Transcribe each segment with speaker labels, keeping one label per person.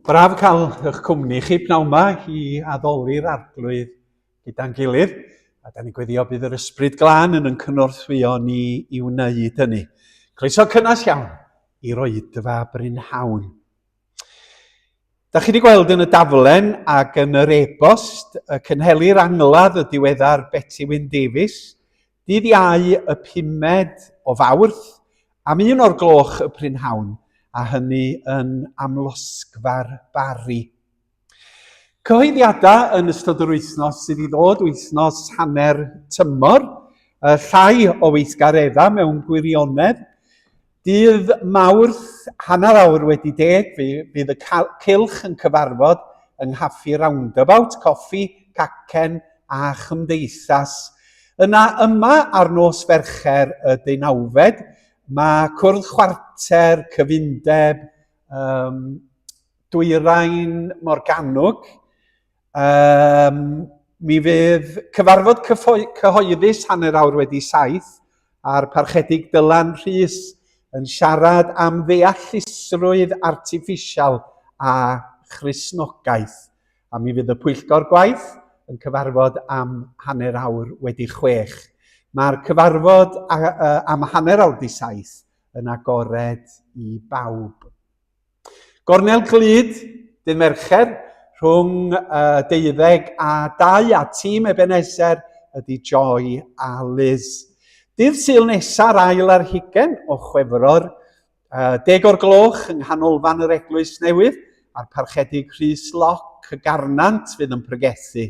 Speaker 1: Braf cael eich cwmni chi pnawn yma i addoli'r arglwydd gyda'n gilydd. A da ni'n gweddio bydd yr ysbryd glân yn cynorthwyo ni i wneud hynny. Croeso cynnas iawn i Roedfa Brynhawn. Da chi wedi gweld yn y daflen ac yn yr e-bost y cynhelir angladd y diweddar Betty Wyn Davies, dydd Iau y 5 o Fawrth am 1 y Prynhawn, a hynny yn amlosgfa'r Bari. Cyhoeddiadau yn ystod yr wythnos sydd i ddod, wythnos hanner tymor, llai o weithgareddau mewn gwirionedd. Dydd Mawrth, hanner awr wedi 10, bydd y cylch yn cyfarfod yng Nghaffi Roundabout, coffi, cacen a chymdeithas. Yna yma ar nos Fercher y 19, mae cwrdd chwarter, cyfundeb, dwyrain Morgannwg. Mi fydd cyfarfod cyhoeddus hanner awr wedi 7 a'r parchedig Dylan Rhys yn siarad am ddeallusrwydd artiffisial a Christnogaeth. A mi fydd y pwyllgor gwaith yn cyfarfod am hanner awr wedi 6. Mae'r cyfarfod am hanner awr 7 yn agored i bawb. Gornel Glud, dydd Mercher, rhwng 12 a 2 a tîm Ebenezer ydy Joy a Liz. Dydd Sul nesa'r ail ar 20 o Chwefror, 10 o'r gloch yng nghanolfan yr Eglwys Newydd, a'r parchedig Rhys Loc y Garnant fydd yn pregethu.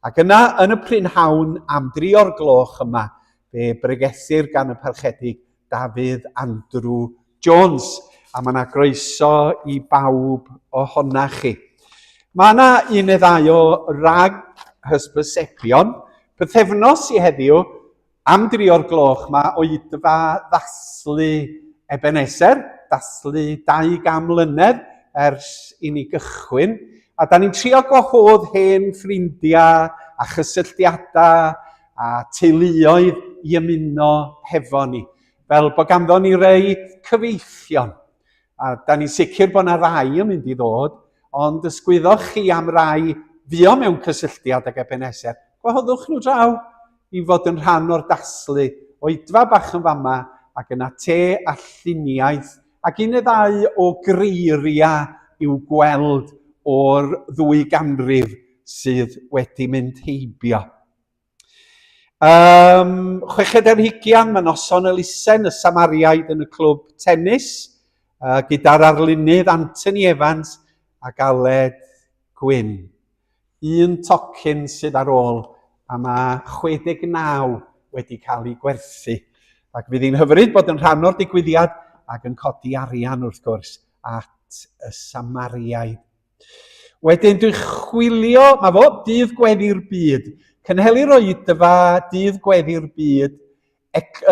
Speaker 1: Ac yna yn y Prynhawn am 3 o'r gloch yma, fe bregethir gan y parchedig Dafydd Andrew Jones. A mae yna groeso i bawb ohonach chi. Mae yna un neu ddau o rag hysbysebion. Pythefnos i heddiw, am 3 o'r gloch, mae oedfa ddathlu Ebenezer, dathlu 200 mlynedd ers i ni gychwyn. A da ni'n trio gwahodd hen ffrindiau a chysylltiadau a teuluoedd i ymuno hefo ni. Fel bod ganddo ni rei cyfeithion. A da ni'n sicr bod yna rai yn mynd i ddod, ond ysgwyddwch chi am rai fio mewn cysylltiad ag Ebenezer. Gwahoddwch nhw draw i fod yn rhan o'r daslu oedfa bach yn fama ac yna te a lluniaeth ac un neu ddau o greiriau i'w gweld o'r 2 ganrif sydd wedi mynd heibio. 60 mae noson elusen y Samariaid yn y clwb tennis, gyda'r arlunydd Anthony Evans a Aled Gwyn. 1 tocyn sydd ar ôl, a mae 69 wedi cael ei gwerthu. Ac fydd hi'n hyfryd bod yn rhan o'r digwyddiad ac yn codi arian wrth gwrs at y Samariaid. Wedyn dwi'n chwilio, mae fo, dydd gweddi'r byd. Cynhelir oedfa dydd gweddi'r byd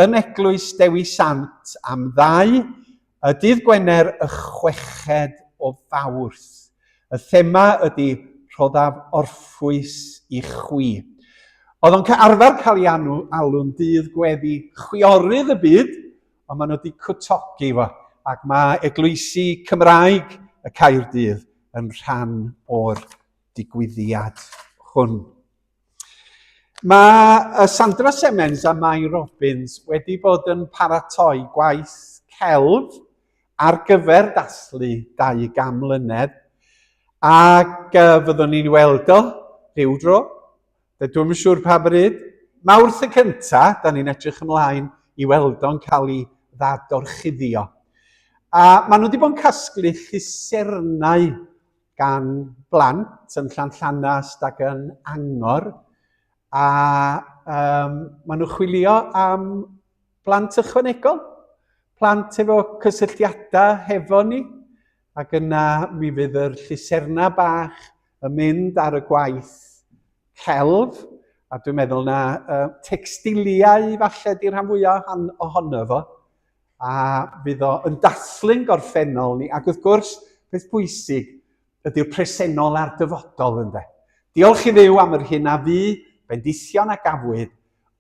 Speaker 1: yn Eglwys Dewi Sant am 2, y dydd Gwener y 6 o Fawrth. Y thema ydy Rhoddaf Orffwys i chwi. Oedd o'n arfer cael ei alw'n dydd gweddi chwiorydd y byd, ond maen nhw wedi cwtogi fo. Ac mae Eglwysi Cymraeg y Caerdydd yn rhan o'r digwyddiad hwn. Mae Sandra Semens a Mai Robbins wedi bod yn paratoi gwaith celf ar gyfer dathlu 200 mlynedd ac fyddwn ni'n weld o rhyw dro. Dwi'n yn siŵr pa bryd. Mawrth y cyntaf, da ni'n edrych ymlaen i weld o'n cael ei ddadorchuddio. A maen nhw wedi bod yn casglu llusernau gan blant yn Llanllanast ac yn Angor. A maen nhw chwilio am blant ychwanegol, plant efo cysylltiadau hefo ni, ac yna mi fydd yr lluserna bach yn mynd ar y gwaith celf, a dwi'n meddwl na textiliau falle di'r rhan fwyaf ohono fo, a fydd o yn dathlu'n gorffennol ni, ac wrth gwrs, beth bwysig ydy'r presennol a'r dyfodol ynde. Diolch i Dduw am yr hyn a fu, bendithion a gafwyd,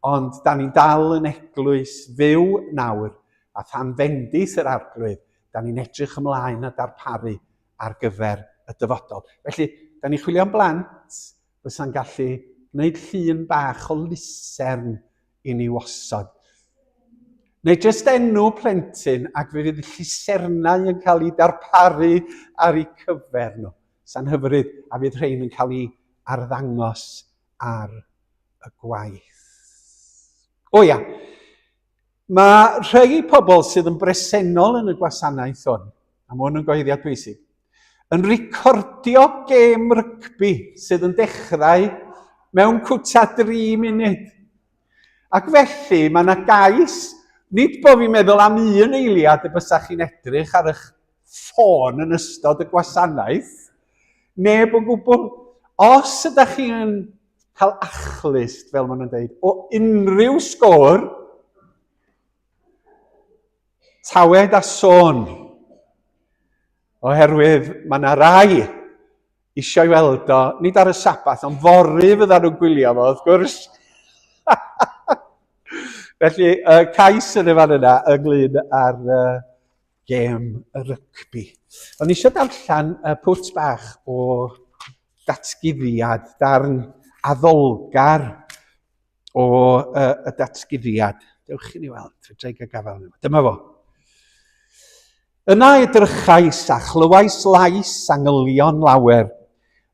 Speaker 1: ond da ni'n dal yn eglwys fyw nawr, a than fendith yr arglwydd, da ni'n edrych ymlaen a darparu ar gyfer y dyfodol. Felly, da ni chwilio am blant fysa'n gallu gwneud llun bach o lusern i ni wasod. Neu jyst enw plentyn ac fe fydd llusernau yn cael ei darparu ar eu cyfer nhw. Sa'n hyfryd, a fydd rhain yn cael ei arddangos ar y gwaith. O ia, mae rhai pobl sydd yn bresennol yn y gwasanaeth hwn, a mae hwn yn gyhoeddiad bwysig, yn recordio gêm rygbi sydd yn dechrau mewn cwta 3 munud. Ac felly mae yna gais, nid bod fi'n meddwl am un eiliad y bysach chi'n edrych ar eich ffôn yn ystod y gwasanaeth, neb o gwbl. Os ydych chi'n cael achlysd, fel maen nhw'n dweud, o unrhyw sgôr, tawed a sôn. Oherwydd mae yna rai eisiau weld o, nid ar y sabath, ond fory fydda nhw'n gwylio fo, wrth gwrs. Felly, cais yn y fan yna ynglyn â'r gêm y rygbi. O'n i eisiau darllen pwt bach o datguddiad, darn addolgar o y datguddiad. Dewch i ni weld, fedrai gael nhw. Dyma fo. Yna edrychais a chlywais lais angylion lawer.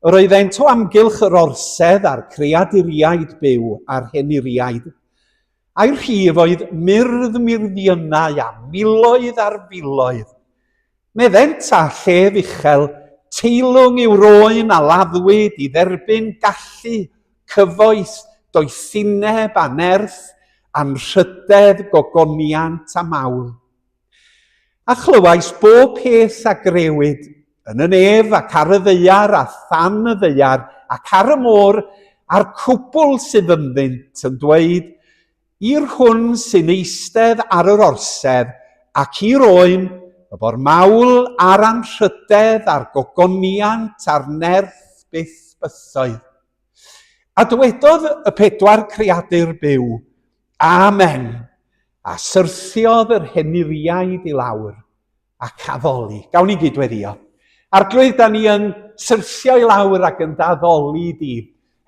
Speaker 1: Yr oeddent o amgylch yr orsedd a'r creaduriaid byw a'r henuriaid. A'i rhif oedd myrdd myrddionau a miloedd ar filoedd. Meddent a llef uchel, teilwng i'w roen a laddwyd i dderbyn gallu, cyfoeth, doethineb a nerth, anrhydedd, gogoniant a mawl. A chlywais bob peth a grewyd, yn y nef ac ar y ddeiar a than y ddeiar ac ar y môr a'r cwbl sydd ynddynt yn dweud, i'r hwn sy'n eistedd ar yr orsedd ac i'r oen, y bo'r mawl a'r anrhydedd a'r gogoniant a'r nerth byth bythoedd. A dywedodd y 4 creadur byw, Amen, a syrthiodd yr henuriaid i lawr ac addoli. Gawn ni gydweddio. Arglwydd, da ni yn syrthio i lawr ac yn daddoli di,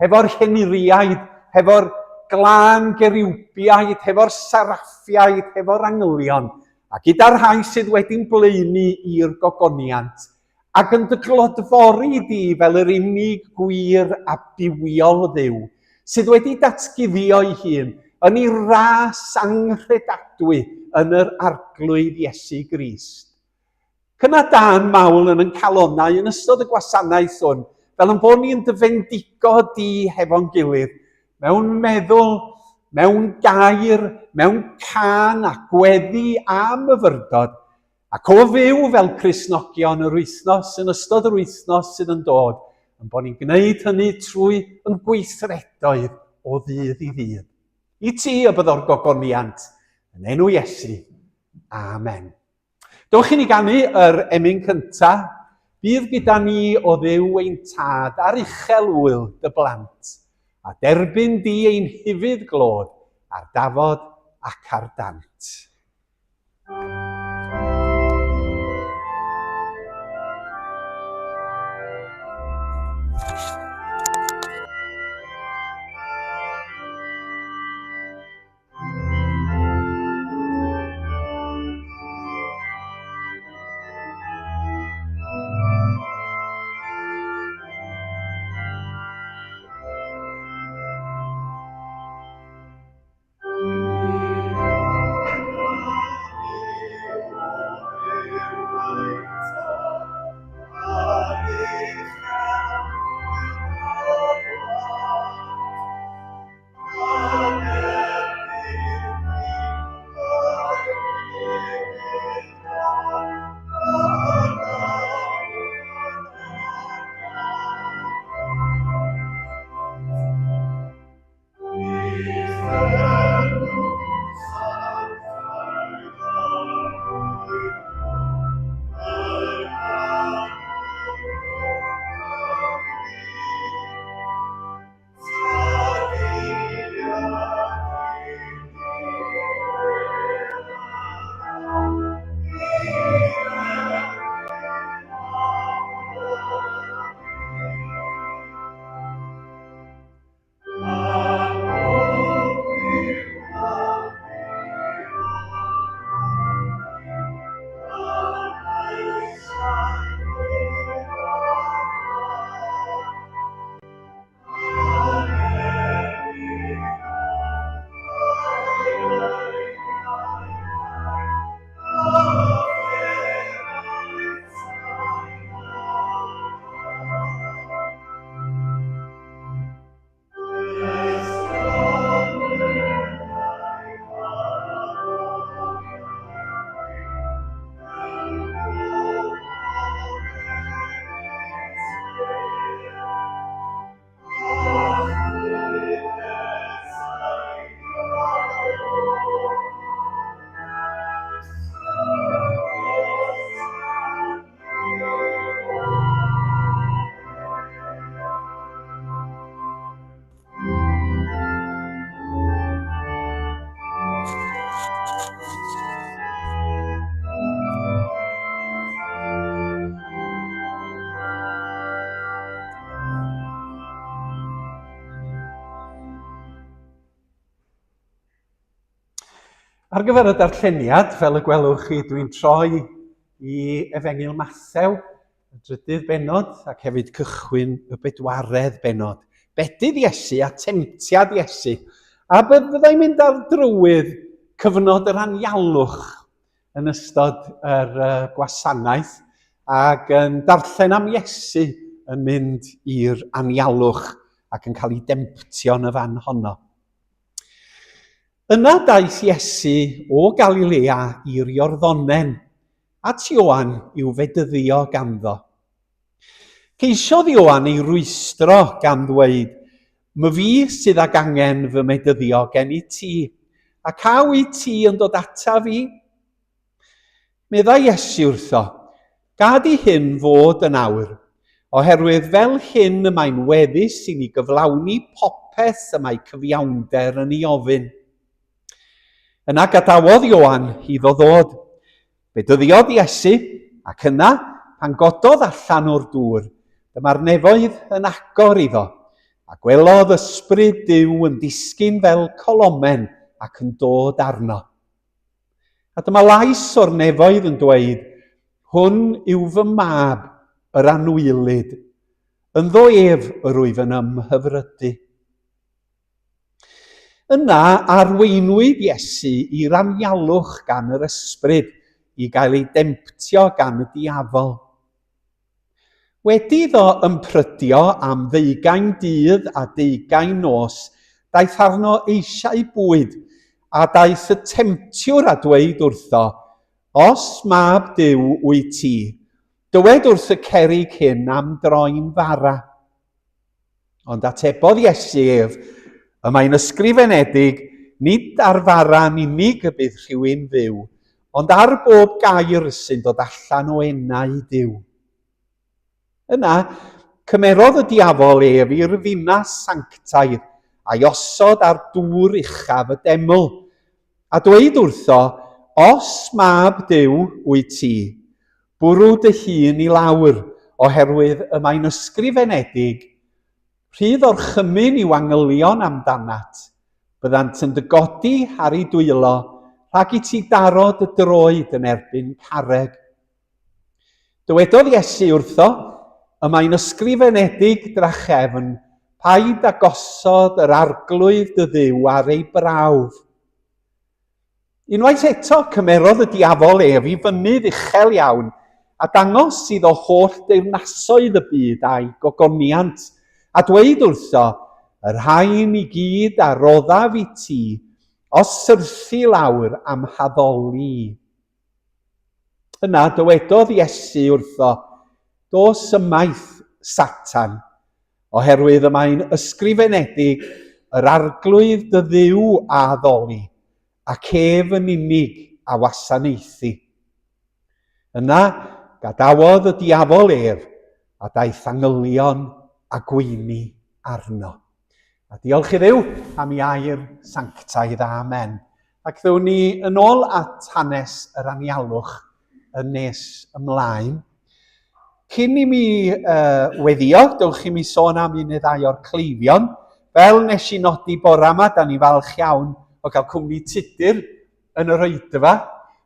Speaker 1: hefo'r henuriaid, hefo'r glân geriwbiaid, hefo'r saraffiaid, hefo'r angylion, a gyda'r rhai sydd wedi'n blaenu i'r gogoniant, ac yn dyglodfori di fel yr unig gwir a bywiol Dduw, sydd wedi datguddio ei hun yn ei ras anghredadwy yn yr arglwydd Iesu Grist. Cyna dan mawl yn calonnau yn ystod y gwasanaeth hwn, fel yn bod ni'n dyfendigo di hefo'n gilydd, mewn meddwl, mewn gair, mewn can a gweddi a myfyrdod, ac o fyw fel Cristnogion yr wythnos yn ystod yr wythnos sydd yn dod, yn bod ni'n gwneud hynny trwy yn gweithredoedd o ddydd i ddydd. I ti y byddo'r gogoniant, yn enw Iesu. Amen. Dewch i ni ganu yr emyn cyntaf, bydd gyda ni o Dduw ein tad ar uchel wyl dy blant, a derbyn di ein hyfydd glod ar dafod ac ar dant. Ar gyfer y darlleniad, fel y gwelwch chi, dwi'n troi i Efengyl Mathew, y drydydd benod, ac hefyd cychwyn y bedwaredd benod. Bedydd Iesu a temtiad Iesu. A byddai'n mynd ar drywydd cyfnod yr anialwch yn ystod yr gwasanaeth, ac yn darllen am Iesu yn mynd i'r anialwch ac yn cael ei demptio yn y fan honno. Yna daeth Iesu o Galilea i'r Iorddonen, at Ioan i'w fedyddio ganddo. Ceisiodd Ioan ei rwystro gan ddweud, "My fi sydd ag angen fy medyddio gen i ti, ac a wyt ti yn dod ata fi?" Meddai Iesu wrtho, "Gad i hyn fod yn awr, oherwydd fel hyn y mae'n weddus i ni gyflawni popeth y mae cyfiawnder yn ei ofyn." Yna gadawodd Ioan iddo ddod. Bedyddiodd Iesu, ac yna, pan gododd allan o'r dŵr, dyma'r nefoedd yn agor iddo, a gwelodd ysbryd Duw yn disgyn fel colomen ac yn dod arno. A dyma lais o'r nefoedd yn dweud, "Hwn yw fy mab, yr anwylyd, ynddo ef yr wyf yn ymhyfrydu." Yna arweinwyd Iesu i'r anialwch gan yr ysbryd i gael ei demptio gan y diafol. Wedi iddo ymprydio am 20 dydd a 20 nos, daeth arno eisiau bwyd, a daeth y temptiwr a dweud wrtho, "Os mab Duw wyt ti, dywed wrth y cerrig hyn am droi'n fara." Ond atebodd Iesu ef, "Y mae'n ysgrifenedig, nid ar fara'n unig y bydd rhywun fyw, ond ar bob gair sy'n dod allan o enau Duw." Yna, cymerodd y diafol ef i'r ddinas sanctaidd a'i osod ar dŵr uchaf y deml, a dweud wrtho, "Os mab Duw wyt ti, bwrw dy hun i lawr, oherwydd y mae'n ysgrifenedig, pryd o'r chymyn i'w angylion amdanat, byddant yn dy godi ar ei dwylo, rhag i ti daro dy droed yn erbyn carreg." Dywedodd Iesu wrtho, "Y mae'n ysgrifenedig drachefn, paid a gosod yr arglwydd dy Dduw ar ei brawf." Unwaith eto cymerodd y diafol ef i fynydd uchel iawn a dangos iddo holl deyrnasoedd y byd a'i gogoniant, a dweud wrtho, "Y rhain i gyd a roddaf i ti, os syrthu lawr am haddoli." Yna dywedodd Iesu wrtho, "Dos ymaith, Satan, oherwydd y mae'n ysgrifenedig, yr arglwydd dy Dduw a addoli, ac ef yn unig a wasanaethu." Yna gadawodd y diafol ef, a daeth angylion a gweini arno. A diolch i Dduw am ei air sanctaidd, amen. Ac ddewn ni yn ôl at hanes yr anialwch yn nes ymlaen. Cyn i mi weddio, dewch i mi sôn am un neu ddau o'r cleifion. Fel nes i nodi bore yma, da ni falch iawn o gael cwmni tudur yn yr Oedfa.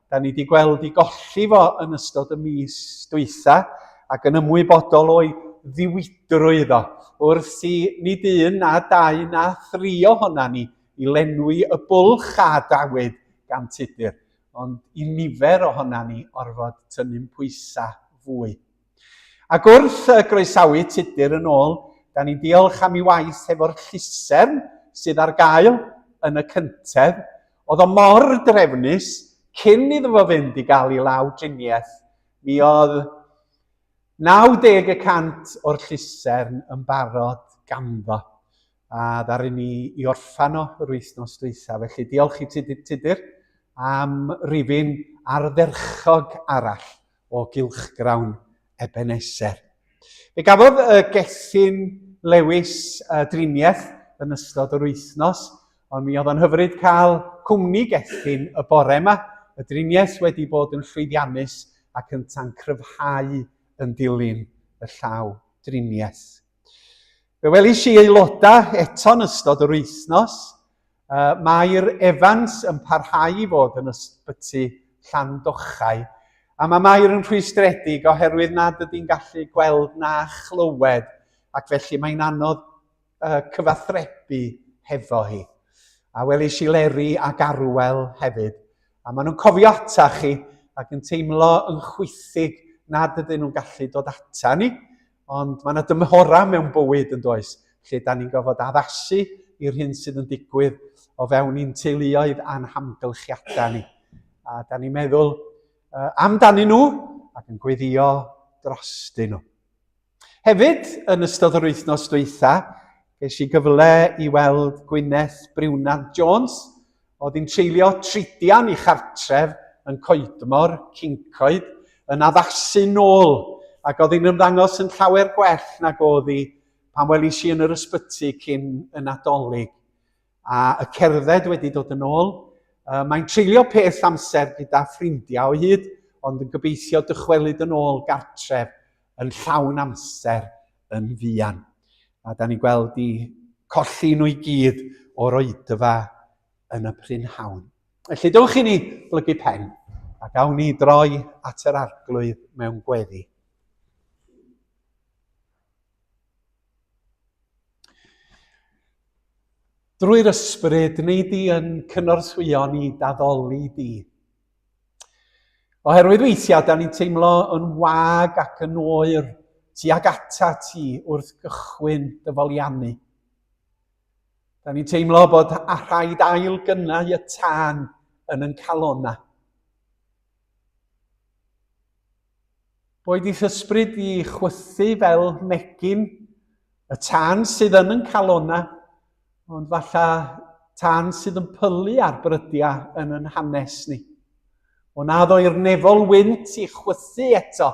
Speaker 1: Da ni wedi gweld i golli fo yn ystod y mis dwytha, ac yn ymwybodol o'i ddiwydrwydd o, wrth i nid un na dau na 3 ohona ni i lenwi y bwlch a dawyd gan tudur, ond i nifer ohona ni orfod tynnu'n pwysa fwy. Ac wrth groesawu tudur yn ôl, da ni'n diolch am ei waith efo'r llusern sydd ar gael yn y cyntedd. Oedd o mor drefnus, cyn iddo fo fynd i gael ei lawdriniaeth, mi oedd 90% o'r llusern yn barod ganddo. A ddaru ni i orffan o yr wythnos dwytha. Felly diolch i tudur am rifin ardderchog arall o gylchgrawn Ebeneser. Fe gafodd y gethyn Lewis driniaeth yn ystod yr wythnos, ond mi oedd yn hyfryd cael cwmni gethyn y bore yma. Y driniaeth wedi bod yn llwyddiannus ac yn tancryfhau yn dilyn y llaw driniaeth. Fe welis i aelodau eto yn ystod yr wythnos, Mae'r Evans yn parhau i fod yn ysbyty Llandochau. A mae Mair yn rhwystredig oherwydd nad ydy'n gallu gweld na chlywed, ac felly mae'n anodd cyfathrebu hefo hi. A welis i Leri ac Arwel hefyd. A maen nhw'n cofio ata chi ac yn teimlo yn chwythig nad ydyn nhw'n gallu dod ata ni. Ond mae yna dymhora mewn bywyd yn does, lle da ni'n gofod addasu i'r hyn sydd yn digwydd o fewn i'n teuluoedd a'n hamgylchiadau ni. A da ni'n meddwl amdanyn nhw ac yn gweddio drostyn nhw. Hefyd, yn ystod yr wythnos dwytha, ges i gyfle i weld Gwyneth Briwnant Jones. Oedd hi'n treulio tridian i chartref yn Coedmor, Cincoed, yn addasu nôl. Ac oedd hi'n ymddangos yn llawer gwell nag oedd hi pan welis i yn yr ysbyty cyn y Nadolig. A y cerdded wedi dod yn ôl. Mae'n treulio peth amser gyda ffrindiau o hyd, ond yn gobeithio dychwelyd yn ôl gartref yn llawn amser yn fuan. A da ni'n gweld i colli nhw i gyd o'r oedfa yn y prynhawn. Felly dewch i ni blygu pen a gawn ni droi at yr arglwydd mewn gweddi. Drwy'r ysbryd, ni di yn cynorthwyo ni daddoli di. Oherwydd weithiau, da ni'n teimlo yn wag ac yn oer tuag ata ti wrth gychwyn dyfoliannu. Da ni'n teimlo bod a rhaid ail gynnau y tân yn yn calonna. Boed eith ysbryd i chwythu fel megin y tân sydd yn yn calonna, ond falla tân sydd yn pylu ar brydiau yn yn hanes ni. O nad o'i'r nefol wynt i chwythu eto,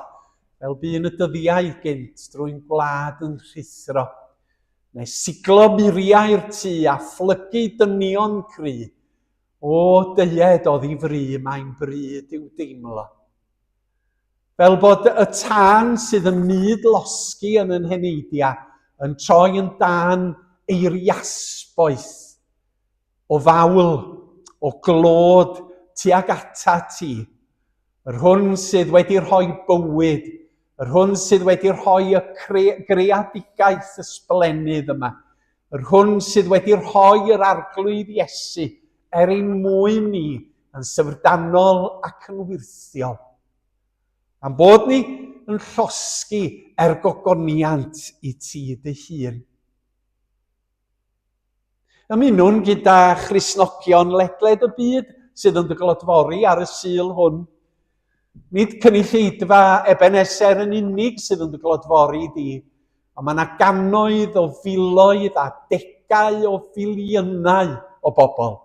Speaker 1: fel bu'n y dyddiau gynt drwy'n gwlad yn rhithro, neu siglo muriau'r tŷ a phlygu dynion cry. O deied oedd i fri, mae'n bryd i'w deimlo. Fel bod y tân sydd yn myd losgi yn yn heneidia yn troi yn dan eiriasboeth o fawl, o glod tuag ata ti. Yr hwn sydd wedi rhoi bywyd, yr hwn sydd wedi rhoi y greadigaeth ysblennydd yma, yr hwn sydd wedi rhoi yr arglwydd Iesu ein mwyn ni yn syfrdanol ac yn wirthiol. Am bod ni yn llosgi gogoniant i ti dy hun. Ymunwn gyda Christnogion ledled y byd sydd yn dy glodfori ar y sul hwn. Nid cynulleidfa Ebenezer yn unig sydd yn dy glodfori di, ond mae yna gannoedd o filoedd a degau o filiynau o bobl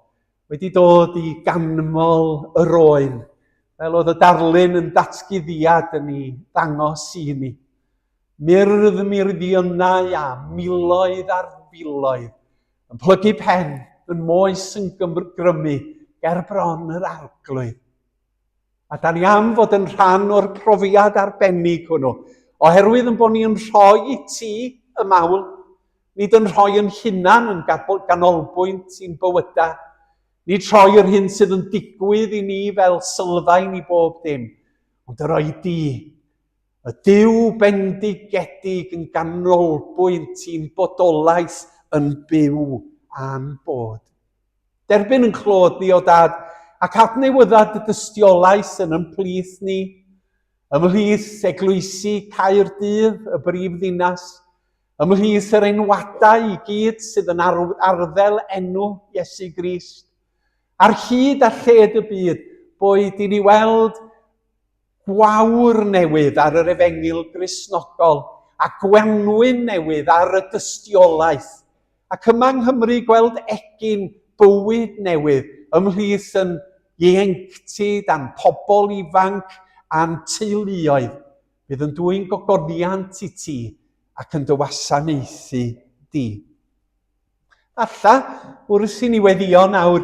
Speaker 1: wedi dod i ganmol yr oen, fel oedd y darlun yn datguddiad yn ei ddangos i ni. Myrddionau a miloedd ar filoedd yn plygu pen, yn moes yn grymu ger bron yr arglwydd. A da ni am fod yn rhan o'r profiad arbennig hwnnw, oherwydd yn bod ni'n rhoi i ti y mawl, nid yn rhoi yn hunan yn ganolbwynt i'n bywyda, nid rhoi'r hyn sydd yn digwydd i ni fel sylfaen i bob dim, ond y rhoi di, y Duw bendigedig yn ganolbwynt i'n bodolaeth yn byw a'n bod. Derbyn yn clod ni o dad, ac adnewyddad y dystiolaeth yn ymplith ni, ymhlith eglwysi Caerdydd, y brifddinas, ymhlith yr enwadau i gyd sydd yn arddel enw Iesu Grist. Ar hyd a lled y byd, boed i ni weld gwawr newydd ar yr efengil Gristnogol, a gwenwyn newydd ar y dystiolaeth, ac yma yng Nghymru gweld egin bywyd newydd ymhlith yn ieuenctid a'n pobl ifanc a'n teuluoedd, bydd yn dwy'n gogoniant i ti ac yn dy wasanaethu di. Alla, wrth i ni weddio nawr,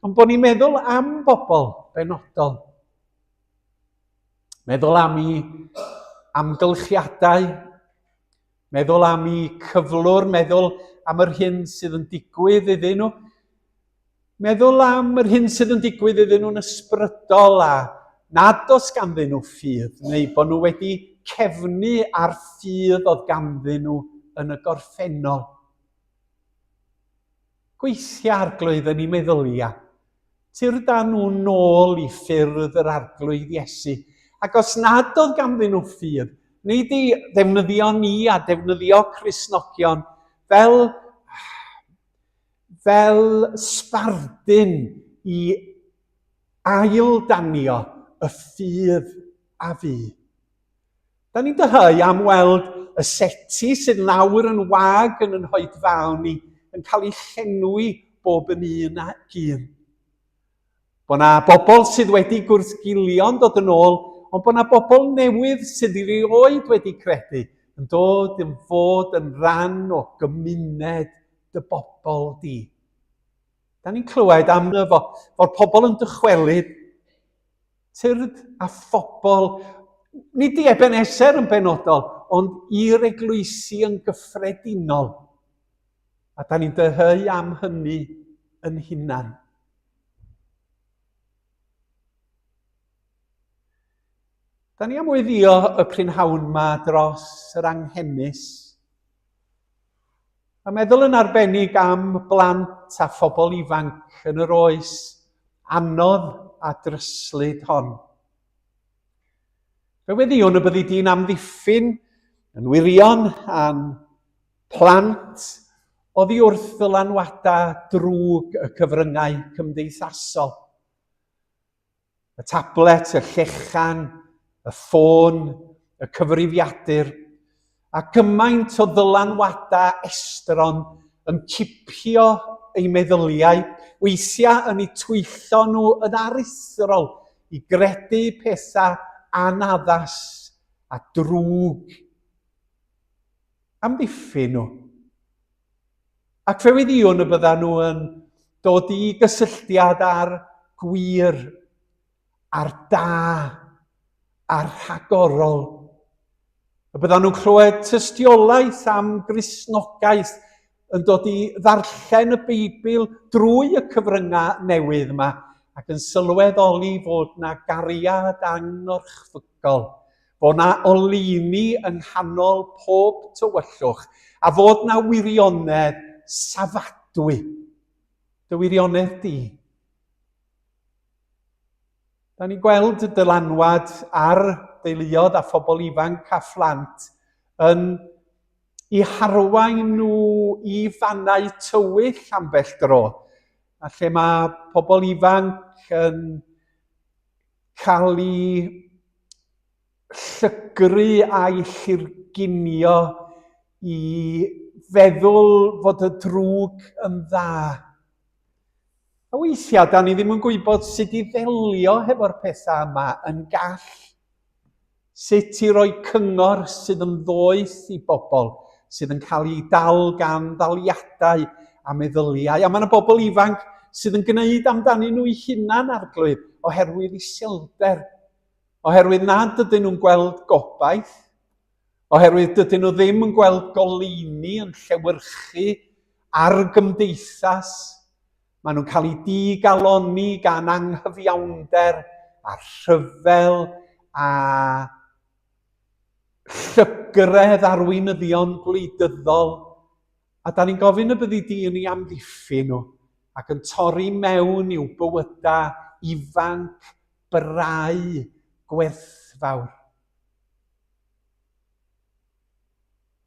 Speaker 1: ond bod ni'n meddwl am bobl benodol. Meddwl am ei amgylchiadau, meddwl am ei cyflwr, meddwl am yr hyn sydd yn digwydd iddyn nhw. Meddwl am yr hyn sydd yn digwydd iddyn nhw'n ysbrydol a nad oes ganddyn nhw ffydd, neu bod nhw wedi cefnu ar ffydd oedd ganddyn nhw yn y gorffennol. Gweithio arglwydd yn ei meddylia. Tir da nhw nôl i ffyrdd yr arglwydd Iesu. Ac os nad oedd ganddyn nhw ffydd, nid i ddefnyddio ni a defnyddio Cristnogion fel sbardun i aildanio y ffydd a fu. Da ni'n dyhau am weld y seti sydd nawr yn wag yn hoedfawn ni yn cael ei llenwi bob yn un ac un. Bod na bobl sydd wedi gwrthgilio'n dod yn ôl, ond bod na bobl newydd sydd erioed wedi credu yn dod yn fod yn rhan o gymuned dy bobl di. Da ni'n clywed am fod pobl yn dychwelyd, tyrd a phobl, nid i Ebenezer yn benodol, ond i'r eglwysi yn gyffredinol. A da ni'n dyhau am hynny yn hunan. Da ni am weddio y prynhawn yma dros yr anghennus. A meddwl yn arbennig am blant a phobl ifanc yn yr oes anodd a dryslyd hon. Fe weddiwn y byddi di'n amddiffyn yn wirion a'n plant oddi wrth ddylanwadau drwg y cyfryngau cymdeithasol. Y tablet, y llechan, y ffôn, y cyfrifiadur, a gymaint o ddylanwadau estron yn cipio eu meddyliau, weithiau yn eu twyllo nhw yn aruthrol i gredu pethau anaddas a drwg. Amddiffyn nhw. Ac fe weddiwn y bydda nhw yn dod i gysylltiad ar gwir, ar da, a'r rhagorol. Y bydda nhw'n clywed tystiolaeth am Gristnogaeth yn dod i ddarllen y Beibl drwy y cyfryngau newydd yma ac yn sylweddoli fod na gariad angorchfygol, fod na oleuni yng nghanol pob tywyllwch a fod na wirionedd safadwy. Dy wirionedd di. Da ni'n gweld y dylanwad ar deuluodd a phobl ifanc a phlant yn eu harwain nhw i fannau tywyll ambell dro. A lle mae pobl ifanc yn cael eu llygru a'i llyrginio i feddwl fod y drwg yn dda. A weithiau, da ni ddim yn gwybod sut i ddelio hefo'r pethau yma yn gall. Sut i roi cyngor sydd yn ddoeth i bobl, sydd yn cael ei dal gan ddaliadau a meddyliau. A mae yna bobl ifanc sydd yn gwneud amdani nhw eu hunan arglwydd oherwydd iselder. Oherwydd nad ydyn nhw'n gweld gobaith. Oherwydd dydyn nhw ddim yn gweld goleuni yn llewyrchu ar gymdeithas. Maen nhw'n cael eu digaloni gan anghyfiawnder a rhyfel a llygredd arweinyddion gwleidyddol. A da ni'n gofyn y byddi di yn ei amddiffyn nhw ac yn torri mewn i'w bywydau ifanc, brau, gwerthfawr.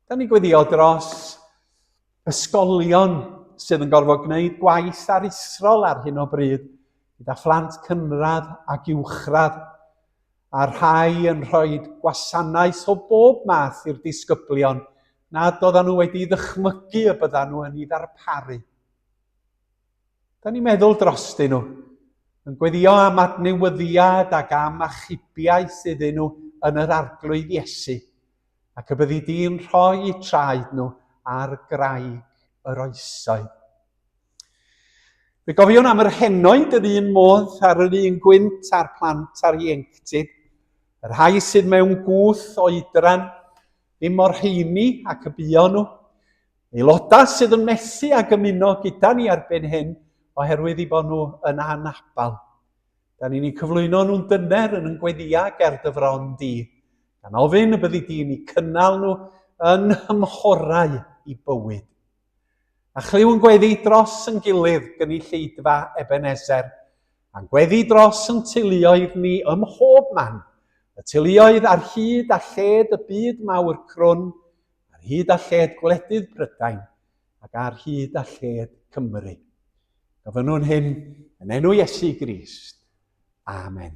Speaker 1: Da ni'n gweddio dros ysgolion sydd yn gorfod gwneud gwaith aruthrol ar hyn o bryd, gyda phlant cynradd ac uwchradd, a rhai yn rhoi gwasanaeth o bob math i'r disgyblion, nad oedden nhw wedi ddychmygu y byddan nhw yn ei ddarparu. Da ni'n meddwl drostyn nhw, yn gweddio am adnewyddiad ac am achubiaeth iddyn nhw yn yr arglwydd Iesu, ac y byddi di'n rhoi traed nhw ar graig yr oesoedd. Fe gofiwn am yr henoed yr un modd ar yr un gwynt a'r plant ar ieuenctid, yr rhai sydd mewn gwth oedran, ddim mor heini ac y buo nhw, aelodau sydd yn methu ac ymuno gyda ni erbyn hyn, oherwydd eu bod nhw yn anabal. Da ni'n eu cyflwyno nhw'n dyner yn gweddia ger dy fron di. Gan ofyn y byddi di'n eu cynnal nhw yn hymhorau i bywyd. A chliw yn gweddi dros yn gilydd gynulleidfa Ebenezer, a'n gweddi dros yn teuluoedd ni ym mhob man, y teuluoedd ar hyd a lled y byd mawr crwn, ar hyd a lled gwledydd Brydain, ac ar hyd a lled Cymru. Gofynnwn hyn yn enw Iesu Grist. Amen.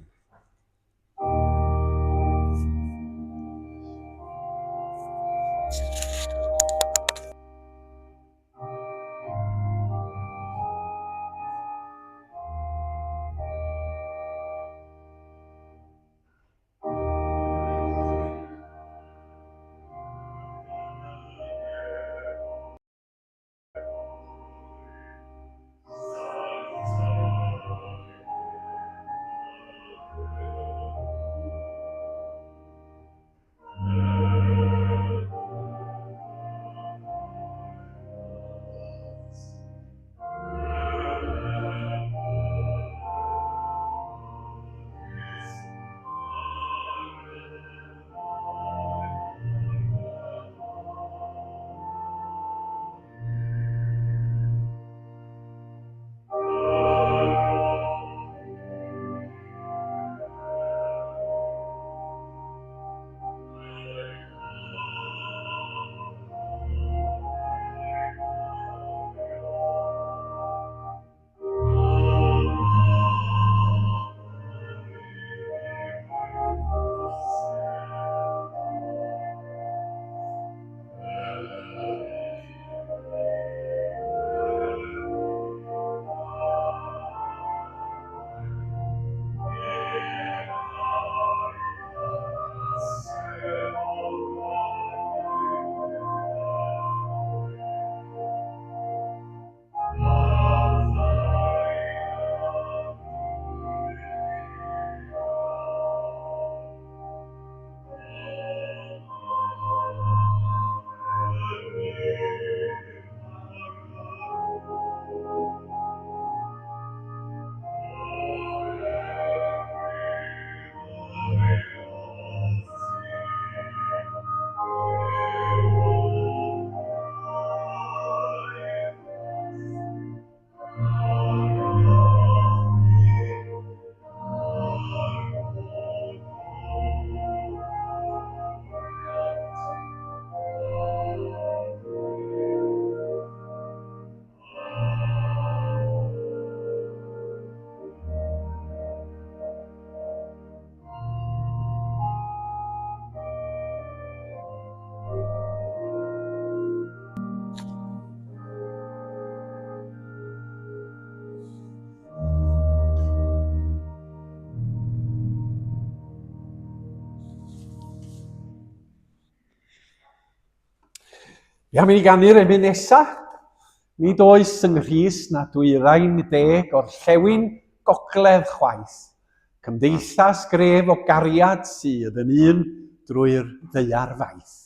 Speaker 1: Ia, mi ni gannu'r emyn nesaf. Nid oes yng Nghrist na dwyrain deg o'r llewyn gogledd chwaith. Cymdeithas gref o gariad sydd yn un drwy'r ddeiar faith.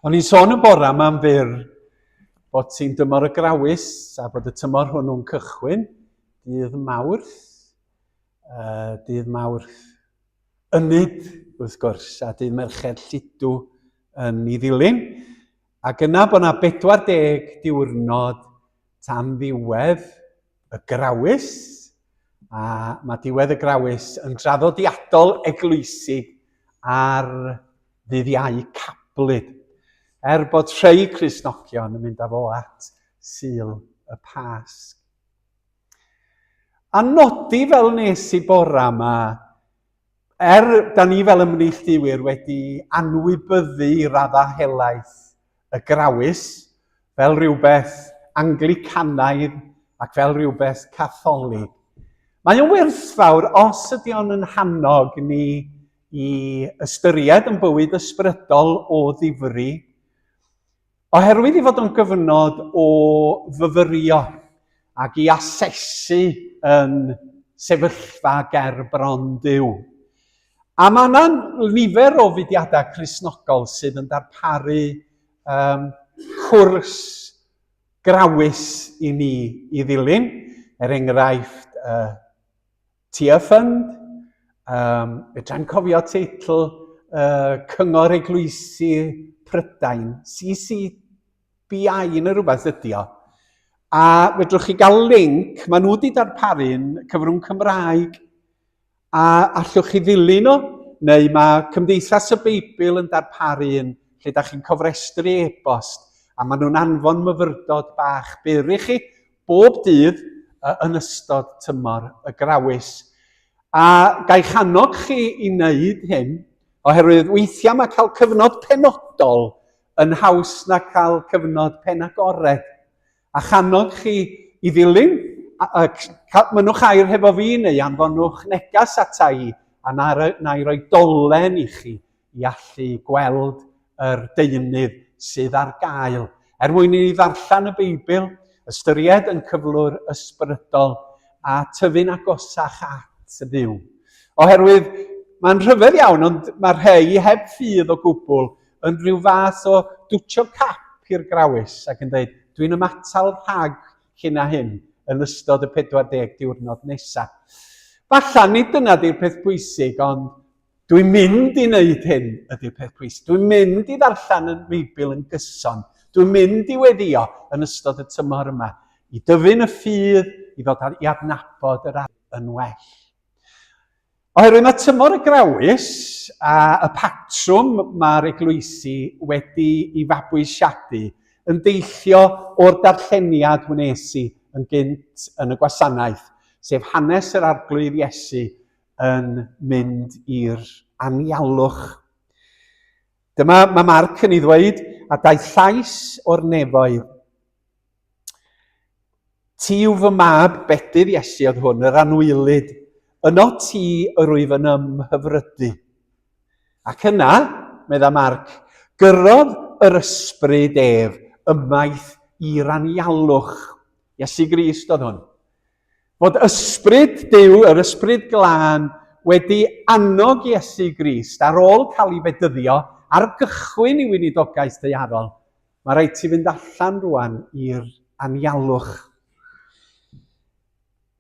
Speaker 1: O'n i'n sôn y bore yma'n fyr bod ti'n dymor y grawys a bod y tymor hwnnw'n cychwyn, dydd Mawrth, ynyd wrth gwrs, a dydd Merched Lludw yn ei ddilyn. Ac yna bod yna 40 diwrnod tan ddiwedd y grawys, a mae diwedd y grawys yn traddodiadol eglwysig ar ddydd Iau Cablyd, bod rhai Cristnogion yn mynd â fo at Sul y Pasg. A nodi fel nes i bore yma, da ni fel ymneilltuwyr wedi anwybyddu i radda helaeth y grawys fel rhywbeth Anglicanaidd ac fel rhywbeth Catholig. Mae o'n werthfawr os ydy o'n yn hannog ni i ystyried yn bywyd ysbrydol o ddifri, oherwydd i fod yn gyfnod o fyfyrio ac i asesu yn sefyllfa ger bron Duw. A mae yna nifer o fudiadau Cristnogol sydd yn darparu cwrs grawys i ni i ddilyn, enghraifft Tear Fund, fedrai'm cofio teitl Cyngor Eglwysi Prydain, CCBI neu rhywbeth ydy o. A fedrwch chi gael link, maen nhw wedi darparu'n cyfrwng Cymraeg, a allwch chi ddilyn o, neu mae Cymdeithas y Beibl yn darparu'n lle da chi'n cofrestru e-bost, a maen nhw'n anfon myfyrdod bach byr i chi bob dydd yn ystod tymor y grawys. A ga'i channog chi i wneud hyn, oherwydd weithiau mae cael cyfnod penodol yn haws na cael cyfnod penagored. A channog chi i ddilyn, mynwch air hefo fi neu anfonwch negas ata i, a na i roi dolen i chi i allu gweld yr deunydd sydd ar gael. Mwyn i ni ddarllen y Beibl, ystyried yn cyflwr ysbrydol a tyfu'n agosach at y Dduw. Oherwydd mae'n rhyfedd iawn, ond mae rhai heb ffydd o gwbl yn rhyw fath o dwtio cap i'r grawys ac yn dweud, dwi'n ymatal rhag hyn a hyn yn ystod y 40 diwrnod nesaf. Falla nid dyna di'r peth pwysig, ond dwi'n mynd i wneud hyn ydy'r peth pwysig. Dwi'n mynd i ddarllen y Beibl yn gyson. Dwi'n mynd i weddio yn ystod y tymor yma, i dyfu'n y ffydd, i ddod i adnabod yr yn well. Oherwydd mae tymor y grawys a y patrwm mae'r eglwysi wedi ei fabwysiadu yn deillio o'r darlleniad wnes i yn gynt yn y gwasanaeth, sef hanes yr arglwydd Iesu yn mynd i'r anialwch. Dyma mae Marc yn ei ddweud, a daeth llais o'r nefoedd. Ti yw fy mab, bedydd Iesu oedd hwn, yr anwylyd, yno ti yr wyf yn ymhyfrydu. Ac yna, medda Marc, gyrodd yr ysbryd ef ymaith i'r anialwch. Iesu Grist oedd hwn. Fod ysbryd Duw, yr ysbryd glân, wedi annog Iesu Grist ar ôl cael ei fedyddio ar gychwyn i weinidogaeth ddaearol, mae rhaid ti fynd allan rwan i'r anialwch.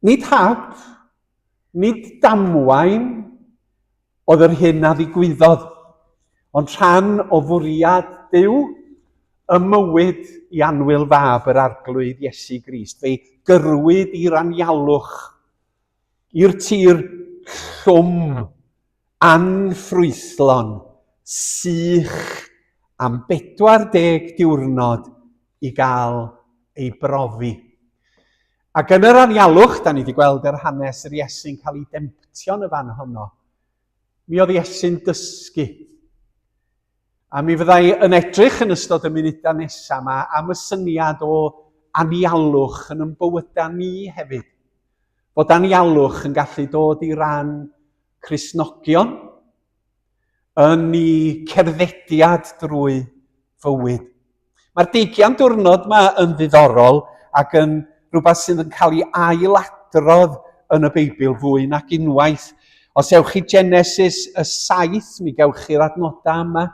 Speaker 1: Nid hap, nid damwain oedd yr hyn a ddigwyddodd, ond rhan o fwriad Duw, y mywyd i anwyl fab yr arglwydd Iesu Grist, fe'i gyrwyd i'r anialwch, i'r tir llwm, anffrwythlon, sych am 40 diwrnod i gael ei brofi. Ac yn yr anialwch, da ni wedi gweld yr hanes yr Iesu'n cael ei demptio yn y fan honno. Mi oedd Iesu'n dysgu. A mi fyddai yn edrych yn ystod y munudau nesaf yma am y syniad o anialwch yn bywydau ni hefyd. Bod anialwch yn gallu dod i ran Cristnogion yn ei cerddediad drwy fywyd. Mae'r 20 diwrnod yma yn ddiddorol ac yn rhywbeth sydd yn cael ei ailadrodd yn y Beibl fwy nag unwaith. Os ewch chi Genesis y 7, mi gewch chi'r adnodau yma.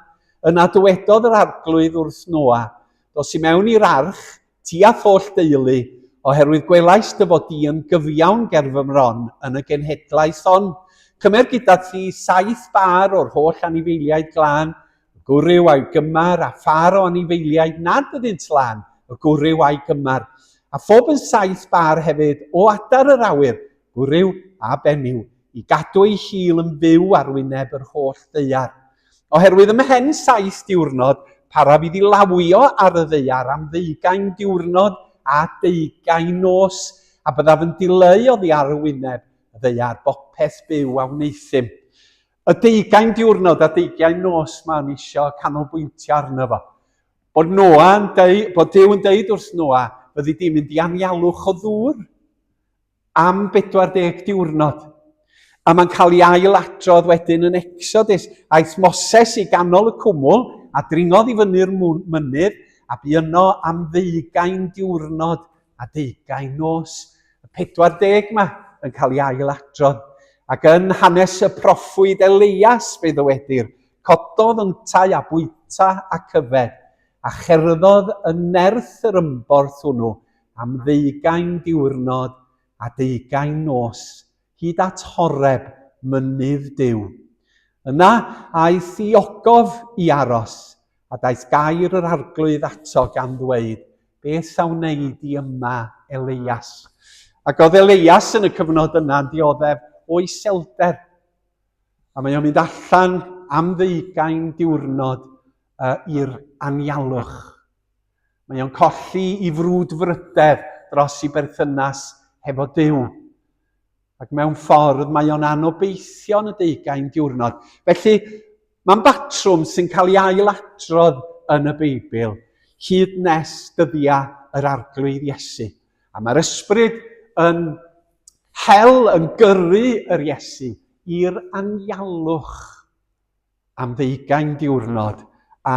Speaker 1: Yna dywedodd yr arglwydd wrth Noa, dos i mewn i'r arch, tua tholl deulu, oherwydd gwelais dy fod di yn gyfiawn ger fy mron yn y genhedlaeth hon. Cymer gyda thi 7 bar o'r holl anifeiliaid glân, y gwryw a'i gymar, a phar o anifeiliaid nad ydynt lan, y gwryw a'i gymar. A phob yn 7 bar hefyd o adar yr awyr, gwryw a benyw, i gadw ei hil yn fyw ar wyneb yr holl ddaear. Oherwydd ymhen 7 diwrnod, para fydd i lawio ar y ddaear am 20 diwrnod a 20 nos, a byddaf yn dileu oddi ar y wyneb y ddaear, bopeth byw a wneithym. Y 20 diwrnod a 20 nos ma'n isio canolbwyntio arno fo. Bod Duw yn deud wrth Noa, byddi di mynd i anialwch o ddŵr am 40 diwrnod. A mae'n cael ei ailadrodd wedyn yn Exodus. Aeth Moses i ganol y cwmwl a dringodd i fyny'r mynydd a bu yno am 20 diwrnod a 20 nos. Y 40 yma yn cael ei ailadrodd. Ac yn hanes y proffwyd Elias fe ddywedir, cododd yntau a bwyta a cyfed, a cherddodd yn nerth yr ymborth hwnnw am 20 diwrnod a 20 nos, hyd at Horeb, mynydd Duw. Yna aeth i ogof i aros, a daeth gair yr arglwydd ato gan ddweud, beth a wneud i yma Elias? Ac oedd Elias yn y cyfnod yna'n dioddef o iselder. A mae o'n mynd allan am 20 diwrnod i'r anialwch. Mae o'n colli i frwdfrydedd dros ei berthynas hefo Duw. Ac mewn ffordd mae o'n anobeithio yn y 20 diwrnod. Felly mae'n batrwm sy'n cael ei ailadrodd yn y Beibl hyd nes dyddiau yr arglwydd Iesu. A mae'r ysbryd yn yn gyrru yr Iesu i'r anialwch am 20 diwrnod a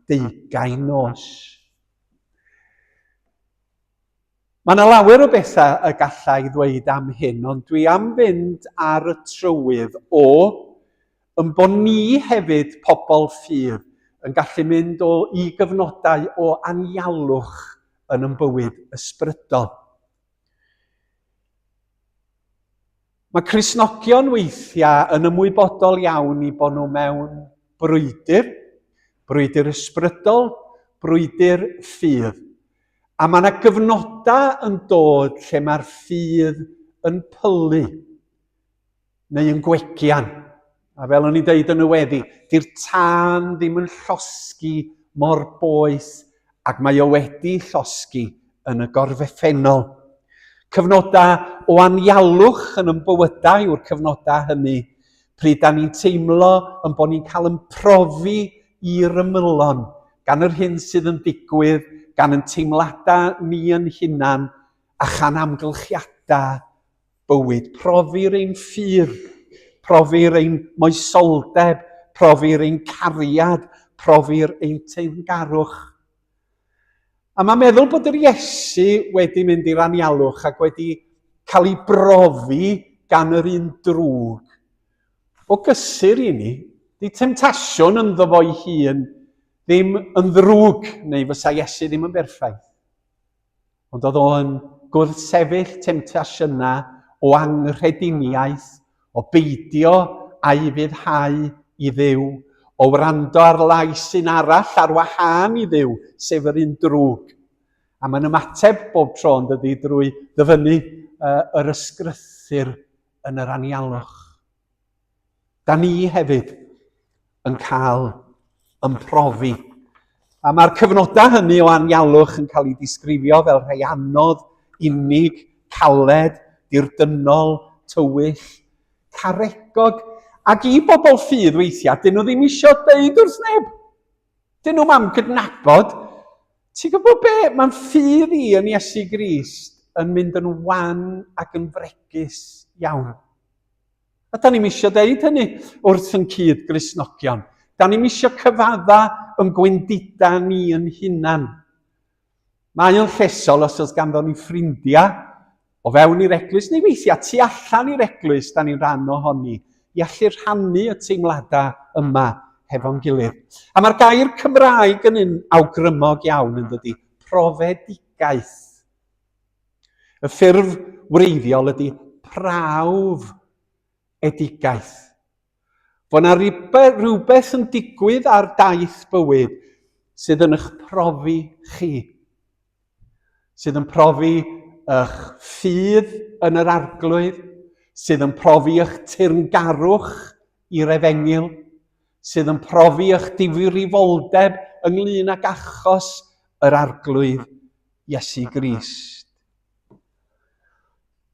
Speaker 1: 20 nos. Mae yna lawer o bethau y gallai ddweud am hyn, ond dwi am fynd ar y trywydd yn bod ni hefyd pobl ffydd yn gallu mynd i gyfnodau o anialwch yn ein bywyd ysbrydol. Mae Cristnogion weithiau yn ymwybodol iawn i bod nhw mewn brwydr ysbrydol, brwydr ffydd. A mae yna gyfnodau yn dod lle mae'r ffydd yn pylu, neu yn gwegian. A fel o'n i'n deud yn y weddi, di'r tân ddim yn llosgi mor boeth, ac mae o wedi llosgi yn y gorfeffennol. Cyfnodau o anialwch yn ein bywydau yw'r cyfnodau hynny, pryd da ni'n teimlo yn bod ni'n cael yn profi i'r ymylon gan yr hyn sydd yn digwydd, gan yn teimladau ni yn hunan a chan amgylchiadau bywyd. Profi'r ein ffyr, profi'r ein moesoldeb, profi'r ein cariad, profi'r ein teimgarwch. A mae'n meddwl bod yr Iesu wedi mynd i'r anialwch ac wedi cael ei brofi gan yr un drwg. O gysur i ni, di temtasiwn ynddo fo'i hun ddim yn ddrwg, neu fysa Iesu ddim yn berffaith. Ond oedd o'n gwrthsefyll temtasiynau o anghrediniaeth, o beidio a'i fyddhau i Dduw, o wrando ar lais un arall ar wahân i Dduw, sef yr un drwg. A mae'n ymateb bob tro yn dydi drwy ddyfynnu yr ysgrythyr yn yr anialwch. Da ni hefyd yn cael yn profi. A mae'r cyfnodau hynny o anialwch yn cael ei disgrifio fel rhai anodd, unig, caled, dirdynol, tywyll, caregog. Ac i bobl ffydd weithiau, dyn nhw ddim eisiau deud wrth neb. Dyn nhw mam cydnabod. Ti'n gwybod be? Mae'n ffydd i yn Iesu Grist yn mynd yn wan ac yn fregus iawn. A da ni'n eisiau deud hynny wrth yn cyd Gristnogion. Da ni'n eisiau cyfadda yn gwendida ni yn hunan. Mae o'n llesol os oes ganddo ni ffrindiau o fewn i'r eglwys, neu weithiau tu allan i'r eglwys da ni'n rhan ohoni, i allu rhannu y teimladau yma hefo'n gilydd. A mae'r gair Cymraeg yn un awgrymog iawn yn dydi, profedigaeth. Y ffurf wreiddiol ydy prawf edigaeth. Fod yna rhywbeth yn digwydd ar daith bywyd sydd yn eich profi chi. Sydd yn profi eich ffydd yn yr arglwydd, sydd yn profi eich teyrngarwch i'r efengil, sydd yn profi eich difrifoldeb ynglyn ag achos yr arglwydd Iesu Grist.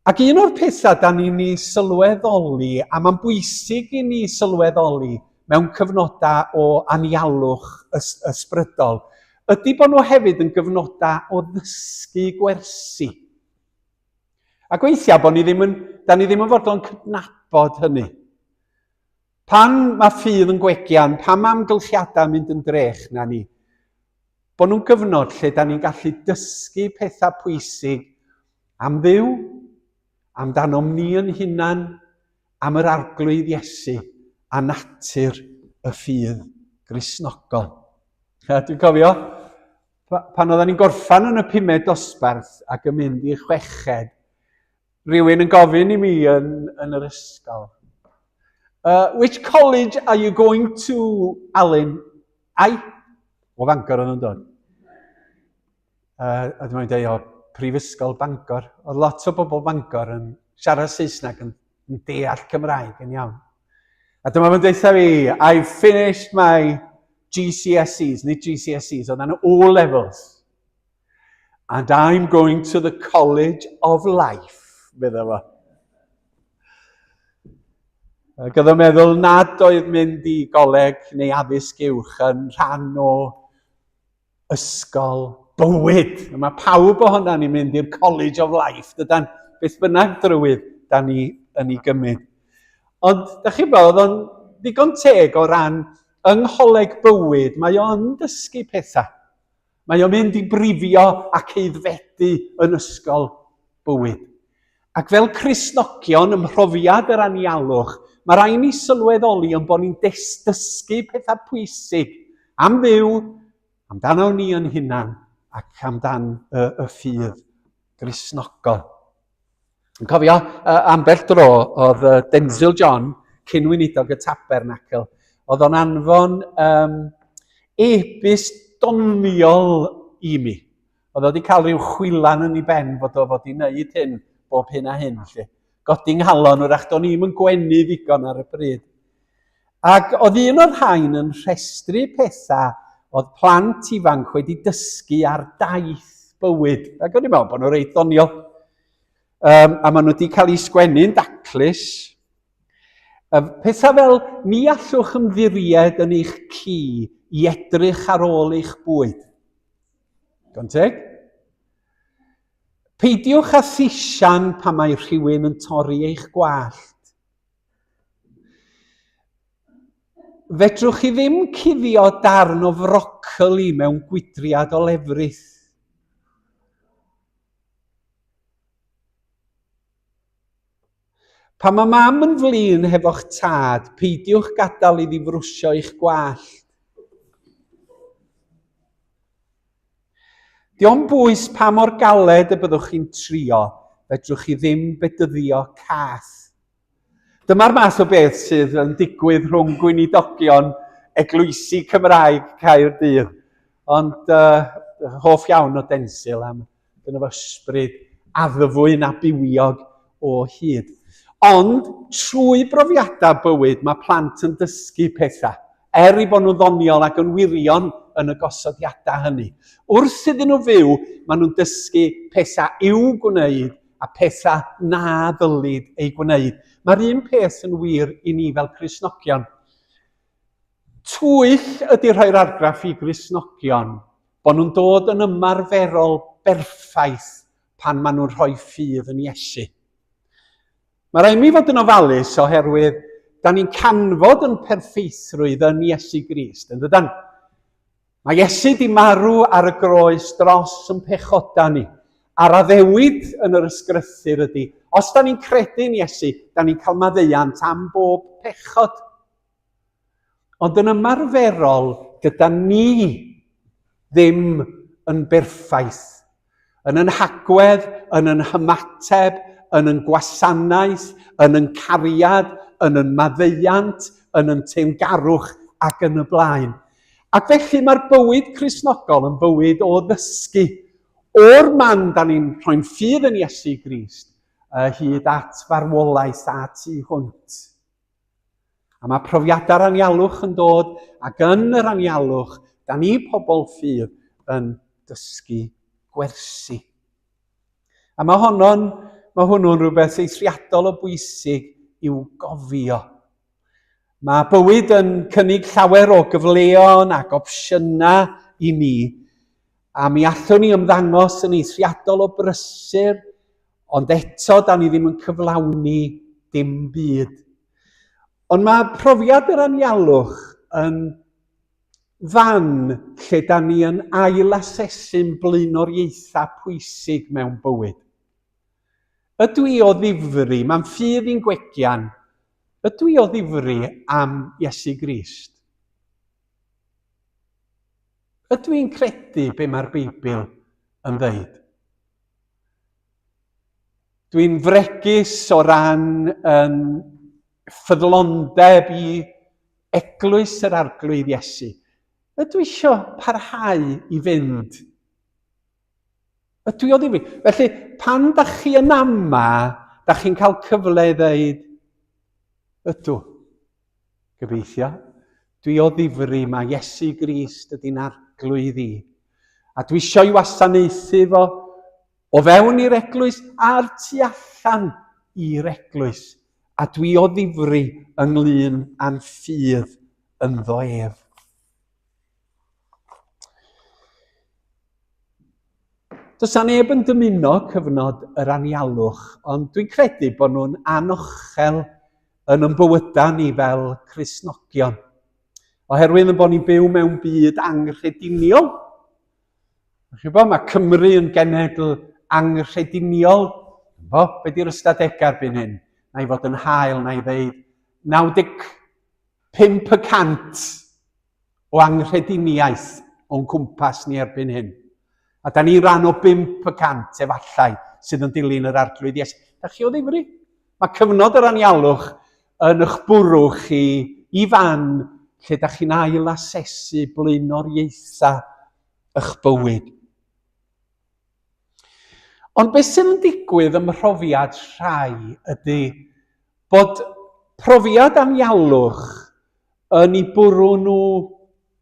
Speaker 1: Ac un o'r pethau da ni'n ei sylweddoli, a mae'n bwysig i ni sylweddoli mewn cyfnodau o anialwch ysbrydol, ydy bod nhw hefyd yn gyfnodau o ddysgu gwersi. Ac weithiau da ni ddim yn fodlon cydnabod hynny. Pan mae ffydd yn gwegian, pan mae amgylchiadau mynd yn drech na ni, bod nhw'n gyfnod lle da ni'n gallu dysgu pethau pwysig am Dduw, amdanom ni yn hunan, am yr arglwydd Iesu a natur y ffydd Gristnogol. Dwi'n cofio, pan oedden ni'n gorffan yn y 5 dosbarth ac yn mynd i chweched, rhywun yn gofyn i mi yn yr ysgol, which college are you going to, Alan? O Fangor yn dod. A dwi'n dweud, Prifysgol Bangor. Oedd lot o bobl Bangor yn siarad Saesneg yn deall Cymraeg yn iawn. A dyma fe'n dweud fi, I've finished my GCSEs, nid GCSEs, oedd yna O-levels. And I'm going to the College of Life, fydda fo. Ac oedd yn meddwl nad oedd mynd i goleg neu addysg uwch yn rhan o ysgol bywyd. Mae pawb ohona ni'n mynd i'r College of Life, dydan beth bynnag drywydd da ni yn ei gymryd. Ond, da chi bod, oedd o'n ddigon teg o ran yngholeg bywyd, mae o'n dysgu pethau. Mae o'n mynd i brifio ac eiddfedu yn ysgol bywyd. Ac fel Cristnogion, ym mhrofiad yr anialwch, mae rhaid ni sylweddoli yn bod ni'n dysgu pethau pwysig am Dduw, amdano ni yn hunan, ac amdan y ffydd Gristnogol. Yn cofio, ambell dro, oedd Denzil John, cynwynidog y Tabernacl, oedd o'n anfon e-byst doniol i mi. Oedd o wedi cael rhyw chwilan yn ei ben fod o fod i wneud hyn bob hyn a hyn. Godi'n nghalon, wrach do'n i'm yn gwenu ddigon ar y bryd. Ac oedd un o'r rhain yn rhestru pethau oedd plant ifanc wedi dysgu ar daith bywyd. Ac o'n i'n meddwl bod nhw'n reit ddoniol. A maen nhw wedi cael eu sgwennu'n daclus. Pethau fel, ni allwch ymddiried yn eich ci i edrych ar ôl eich bwyd. Gon teg? Peidiwch â thisian pan mae rhywun yn torri eich gwallt. Fedrwch chi ddim cuddio darn o frocoli mewn gwydriad o lefrith. Pan mae mam yn flin hefo'ch tad, peidiwch gadael iddi frwsio eich gwallt. Diolch bwys pa mor galed y byddwch chi'n trio, fedrwch chi ddim bedyddio cath. Dyma'r math o beth sydd yn digwydd rhwng gweinidogion Eglwysi Cymraeg Caerdydd. Ond hoff iawn o Denzil am gyda fo ysbryd addfwyn a bywiog o hyd. Ond trwy brofiadau bywyd mae plant yn dysgu pethau, i bod nhw'n ddoniol ac yn wirion yn y gosodiadau hynny. Wrth iddyn nhw fyw, maen nhw'n dysgu pethau i'w gwneud a pethau na ddylid ei gwneud. Mae'r un peth yn wir i ni fel Cristnogion. Twyll ydy rhoi'r argraff i Gristnogion bod nhw'n dod yn ymarferol berffaith pan maen nhw'n rhoi ffydd yn Iesu. Mae rhaid mi fod yn ofalus oherwydd da ni'n canfod yn perffeithrwydd yn Iesu Grist, yn dydan? Mae Iesu di marw ar y groes dros yn pechoda ni. A'r addewid yn yr ysgrythyr ydy, os da ni'n credu'n Iesu, da ni'n cael maddeuant am bob pechod. Ond yn ymarferol, gyda ni ddim yn berffaith. Yn yn hagwedd, yn yn hymateb, yn yn gwasanaeth, yn yn cariad, yn yn maddeuant, yn yn teimgarwch ac yn y blaen. Ac felly mae'r bywyd Cristnogol yn bywyd o ddysgu o'r man da ni'n rhoi'n ffydd yn Iesu Grist hyd at farwolaeth a tu hwnt. A mae profiadau'r anialwch yn dod, ac yn yr anialwch, da ni pobl ffydd yn dysgu gwersi. A mae hwnnw'n rhywbeth eithriadol o bwysig i'w gofio. Mae bywyd yn cynnig llawer o gyfleon ac opsiynau i ni, a mi allwn ni ymddangos yn eithriadol o brysur, ond eto da ni ddim yn cyflawni dim byd. Ond mae profiad yr anialwch yn fan lle da ni yn ail-asesu'n blaenoriaethau pwysig mewn bywyd. Ydw i o ddifri, mae'n ffydd i'n gwegian, ydw i o ddifri am Iesu Grist? Ydw i'n credu be mae'r Beibl yn ddeud? Dwi'n fregus o ran ffyddlondeb i eglwys yr arglwydd Iesu. Ydw i isio parhau i fynd? Ydw i o ddifri? Felly, pan da chi yn ama, da chi'n cael cyfle i ddeud, ydw, gobeithio, dwi o ddifri, mae Iesu Grist ydy'n arglwydd i. A dwi isio i wasanaethu fo o fewn i'r eglwys a'r tu allan i'r eglwys. A dwi o ddifri ynglyn â'n ffydd ynddo ef. Does na neb yn dymuno cyfnod yr anialwch, ond dwi'n credu bod nhw'n anochel yn bywydau ni fel Cristnogion. Oherwydd bod ni'n byw mewn byd anghrediniol. Mae Cymru yn genedl anghrediniol. Be di'r ystadegau erbyn hyn? Na i fod yn hael, na i ddeud 95% o anghrediniaeth o'n cwmpas ni erbyn hyn. A da ni ran o 5% efallai sydd yn dilyn yr arglwydd Iesu. Da chi o ddifri? Mae cyfnod yr anialwch yn eich bwrw chi i fan lle da chi'n ail-asesu blaenoriaethau eich bywyd. Ond beth sydd yn digwydd ym mhrofiad rhai ydy bod profiad anialwch yn ei bwrw nhw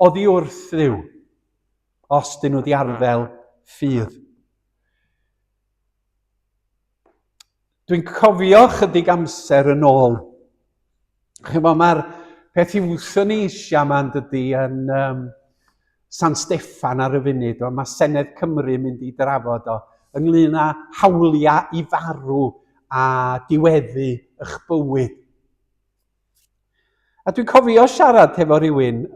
Speaker 1: oddi wrth Dduw, os dyn nhw wedi arddel ffydd. Dwi'n cofio chydig amser yn ôl. Mae'r peth Ewthanasia yma'n dydy yn San Steffan ar y funud. Mae Senedd Cymru yn mynd i drafod o ynglyn â hawliau i farw a diweddu eich bywyd. A dwi'n cofio siarad hefo rywun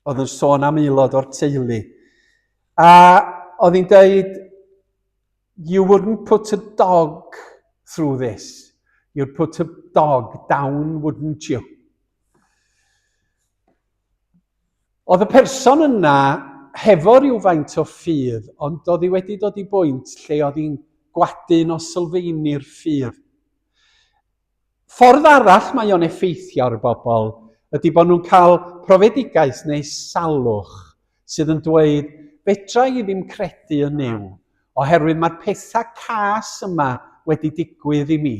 Speaker 1: oedd yn sôn am aelod o'r teulu. A oedd hi'n dweud, you wouldn't put a dog through this. You'd put a dog down, wouldn't you? Oedd y person yna hefo rhywfaint o ffydd, ond oedd hi wedi dod i bwynt lle oedd hi'n gwadyn o sylfaenau'r ffydd. Ffordd arall mae o'n effeithio ar y bobl ydy bod nhw'n cael profedigaeth neu salwch sydd yn dweud, fedra i ddim credu yn Dduw, oherwydd mae'r pethau cas yma wedi digwydd i mi.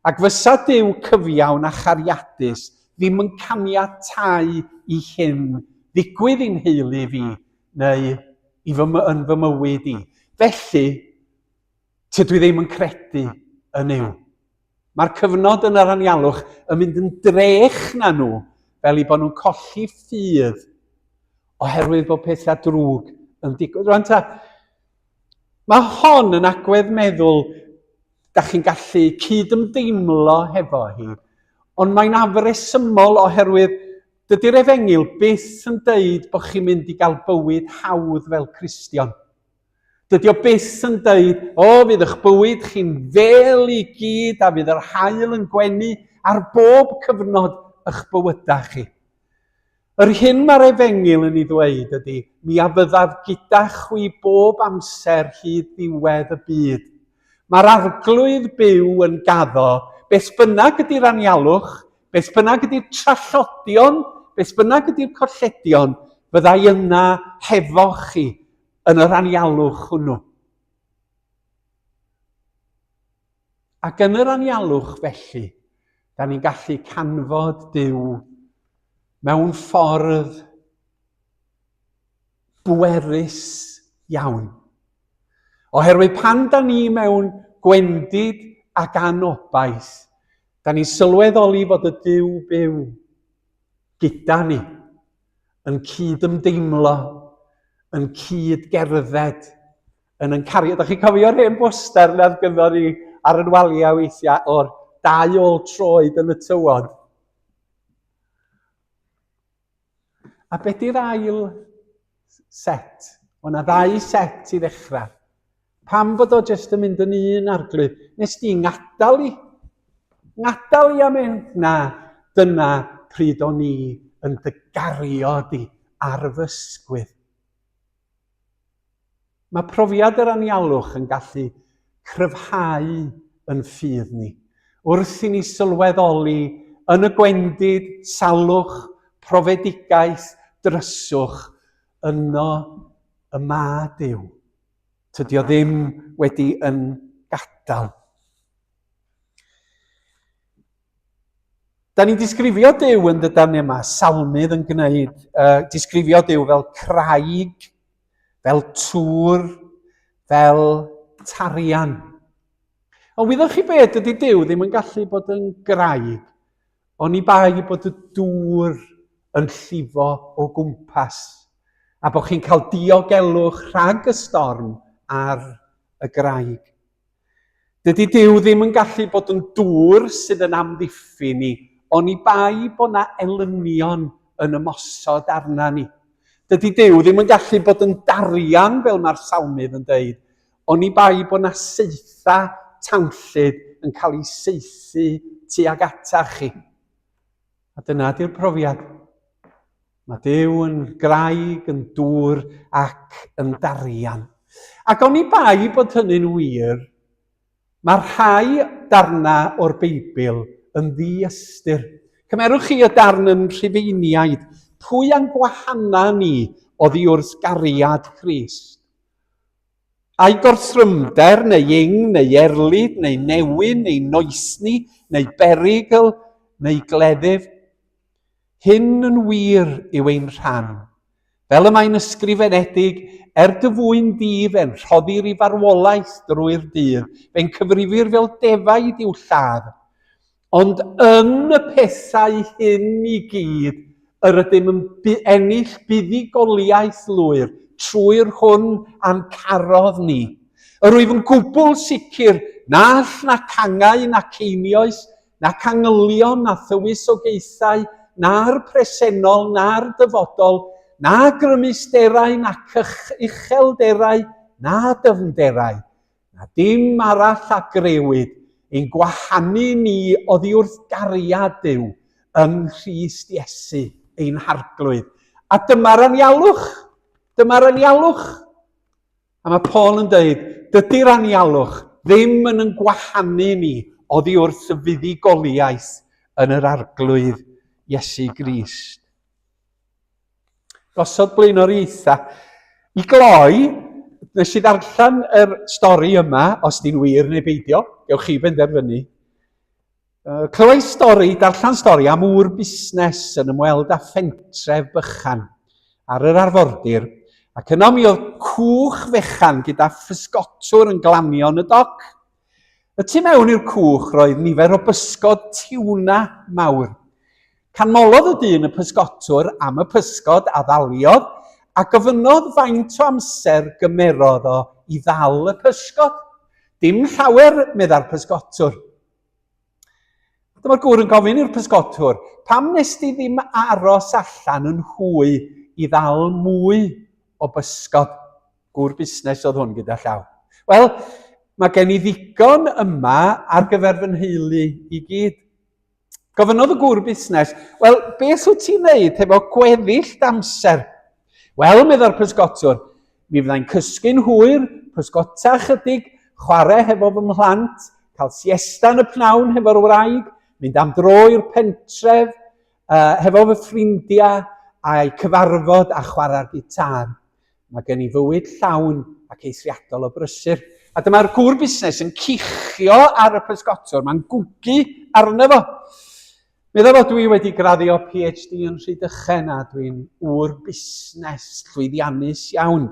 Speaker 1: Ac fysa Dduw cyfiawn a chariadus ddim yn caniatáu i hyn ddigwydd i'n heulu fi neu yn fy mywyd i. Felly, tydw i ddim yn credu yn Dduw. Mae'r cyfnod yn yr anialwch yn mynd yn drech na nhw fel i bod nhw'n colli ffydd oherwydd bod pethau drwg yn digwydd. Mae hon yn agwedd meddwl da chi'n gallu cydymdeimlo hefo hi, ond mae'n afresymol oherwydd dydy'r Efengil byth yn deud bod chi'n mynd i gael bywyd hawdd fel Cristion. Dydy o byth yn deud, fydd eich bywyd chi'n fel i gyd a fydd yr haul yn gwenu ar bob cyfnod eich bywydau chi. Yr hyn mae'r Efengil yn ei ddweud ydy, mi a fyddaf gyda chwi bob amser hyd ddiwedd y byd. Mae'r arglwydd byw yn gaddo, beth bynnag ydy'r anialwch, beth bynnag ydy'r trallodion, beth bynnag ydy'r colledion, byddai yna hefo chi yn yr anialwch hwnnw. Ac yn yr anialwch felly, da ni'n gallu canfod Duw mewn ffordd bwerus iawn. Oherwydd pan da ni mewn gwendid ac anobaith, da ni'n sylweddoli fod y Duw byw gyda ni, yn cydymdeimlo, yn cydgerdded, yn cario. Da chi'n cofio'r hen boster na gyda ni ar y waliau weithiau o'r 2 ôl troed yn y tywod? A beth di'r ail set? O' 'na 2 set i ddechrau. Pam bod o jyst yn mynd yn un arglwydd? Nes di ngadal i? Ngadal i am mynd? Na, dyna pryd o'n ni yn dy gario di ar fy ysgwydd. Mae profiad yr anialwch yn gallu cryfhau yn ffydd ni. Wrth i ni sylweddoli yn y gwendid, salwch, profedigaeth, dryswch, yno y ma Duw. Tydi o ddim wedi yn gadael. Da ni'n disgrifio Duw yn dydan yma, salmydd yn gwneud, disgrifio Duw fel craig, fel tŵr, fel tarian. Ond wyddwch chi beth, dydy Duw ddim yn gallu bod yn graig, ond i bai bod y dŵr yn llifo o gwmpas, a bod chi'n cael diogelwch rhag y storm ar y graig. Dydy Duw ddim yn gallu bod yn dŵr sydd yn amddiffyn ni, ond i bai bod yna elynion yn ymosod arna ni. Dydy Duw ddim yn gallu bod yn darian, fel mae'r salmydd yn deud, ond i bai bod yna seitha tanllyd yn cael ei saethu tuag ata chi. A dyna di'r profiad. Mae Duw yn graig, yn dŵr ac yn darian. Ac oni bai bod hynny'n wir, mae rhai darna o'r Beibl yn ddiystyr. Cymerwch chi y darn yn Rhufeiniaid, pwy a'n gwahana ni oddi wrth gariad Crist? A'i gorthrymder, neu ing, neu erlyd, neu newyn, neu noesni, neu berygl, neu gleddyf. Hyn yn wir yw ein rhan. Fel y mae'n ysgrifenedig, dy fwyn di fe'n rhoddir i farwolaeth drwy'r dydd, fe'n cyfrifir fel defaid i'w lladd. Ond yn y pethau hyn i gyd, yr ydym yn ennill buddigoliaeth lwyr, trwy'r hwn a'n carodd ni. Yr wyf yn gwbl sicr, na all na cangau na ceinios, na cangylion na thywysogaethau, na'r presennol, na'r dyfodol, na grymusterau, na uchelderau, na dyfnderau, na dim arall a grewyd, ein gwahanu ni oddi wrth gariad Duw yng Nghrist Iesu, ein harglwydd. A dyma'r anialwch. Dyma'r anialwch. A mae Paul yn dweud, dydy'r anialwch ddim yn gwahanu ni oddi wrth y fuddigoliaeth yn yr arglwydd Iesu Grist. Gosod blaenoriaetha. I gloi, nes i ddarllen yr stori yma, os di'n wir neu beidio, gewch chi benderfynu. Clywai stori, darllen stori am ŵr busnes yn ymweld â phentref bychan ar yr arfordir, ac yno mi oedd cwch fechan gyda physgotwr yn glanio yn y doc. Y tu mewn i'r cwch roedd nifer o bysgod tiwna mawr. Canmolodd y dyn y pysgotwr am y pysgod a ddaliodd, a gofynodd faint o amser gymerodd o i ddal y pysgod. Dim llawer, medda'r pysgotwr. Dyma'r gŵr yn gofyn i'r pysgotwr, pam nes di ddim aros allan yn hwy i ddal mwy o bysgod? Gŵr busnes oedd hwn gyda llaw. Wel, mae gen i ddigon yma ar gyfer fy nheulu i gyd. Gofynodd y gŵr busnes, wel, beth wyt ti'n neud efo gweddill amser? Wel, medda'r pysgotwr, mi fyddai'n cysgu'n hwyr, pysgota chydig, chwarae hefo fy mhlant, cael siesta yn y pnawn hefo'r wraig, mynd am dro i'r pentref, hefo fy ffrindiau, a'i cyfarfod a chwarae'r gitar. Mae gen i fywyd llawn ac eithriadol o brysur. A dyma'r gŵr busnes yn cichio ar y pysgotwr, mae'n gwgu arno fo. Medda fod dwi wedi graddio PhD yn Rhydychen a dwi'n ŵr busnes llwyddiannus iawn.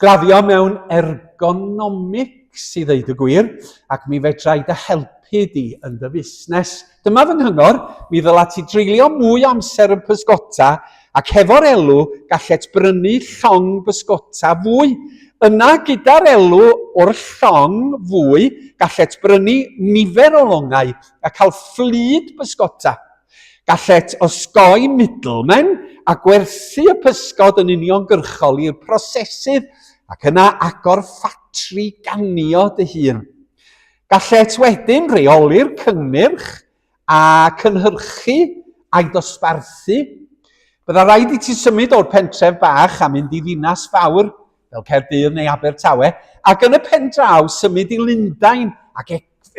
Speaker 1: Graddio mewn ergonomics i ddeud y gwir, ac mi fedrai dy helpu di yn dy busnes. Dyma fy nghyngor, mi ddyla ti dreulio mwy amser yn pysgota ac hefo'r elw gallet brynu llong bysgota fwy. Yna gyda'r elw o'r llong fwy gallet brynu nifer o longau a cael fflyd bysgota. Gallet osgoi middlemen a gwerthu y pysgod yn uniongyrchol i'r prosesydd ac yna agor ffatri ganio dy hun. Gallet wedyn reoli'r cynnyrch a cynhyrchu a'i dosbarthu. Bydda raid i ti symud o'r pentref bach a mynd i ddinas fawr, fel Caerdydd neu Abertawe, ac yn y pen draw symud i Lundain ac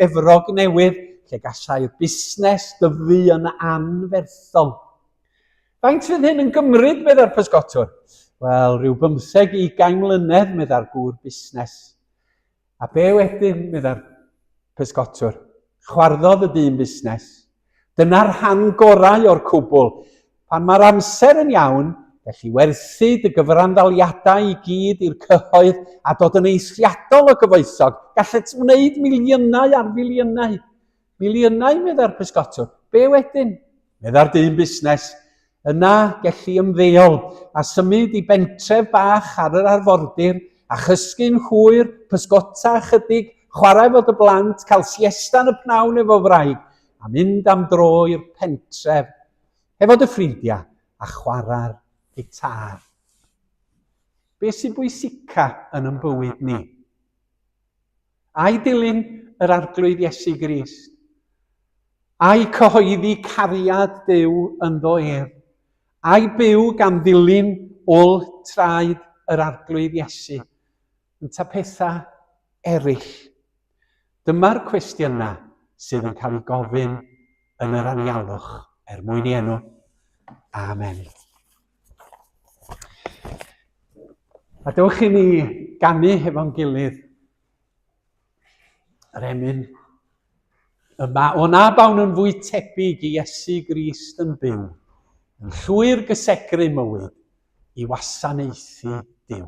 Speaker 1: Efrog Newydd, lle gallai'r busnes dyfu yn anferthol. Faint fydd hyn yn gymryd, medda'r pysgotwr? Wel, rhyw 15-20 mlynedd, medda'r gŵr busnes. A be wedyn, medda'r pysgotwr? Chwarddodd y dyn busnes. Dyna'r rhan gorau o'r cwbl. Pan mae'r amser yn iawn, felly werthu dy gyfrandaliadau i gyd i'r cyhoedd a dod yn eithriadol o gyfoethog. Gallet wneud miliynau ar filiynau. Miliynau, medda'r pysgotwr. Be wedyn? Medda'r dyn busnes. Yna gellu ymddeol a symud i bentref bach ar yr arfordir a chysgu'n hwyr, pysgota chydig, chwarae fod y blant, cael siesta yn y pnawn efo wraig a mynd am dro i'r pentref hefo dy ffrindiau a chwarae'r gitar. Be sy'n bwysica yn ein bywyd ni? Ai dilyn yr arglwydd Iesu Grist? Ai cyhoeddi cariad Duw yn ddoer? Ai byw gan ddilyn ôl traed yr arglwydd Iesu? Ynta pethau eraill. Dyma'r cwestiynau sydd yn cael ei gofyn yn yr anialwch mwyn i enw. Amen. A dewch i ni ganu hefo'n gilydd yr emyn yma. O na bawn yn fwy tebyg i Iesu Grist yn byw, yn llwyr gysegru mywyd i wasanaethu Duw.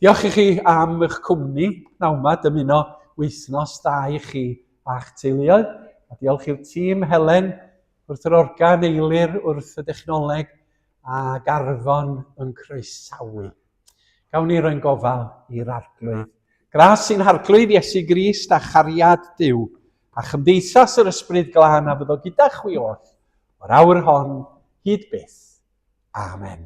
Speaker 1: Diolch i chi am eich cwmni. Naw yma, dymuno wythnos da i chi a'ch teuluoedd. A diolch i'r tîm Helen wrth yr organ, Eilir wrth y dechnoleg a Garfon yn croesawu. Gawn ni roi'n gofal i'r arglwydd. Gras sy'n harglwydd Iesu Grist a chariad Duw, a chymdeithas yr ysbryd glân a fyddo gyda chwi oll, o'r awr hon, hyd byth. Amen.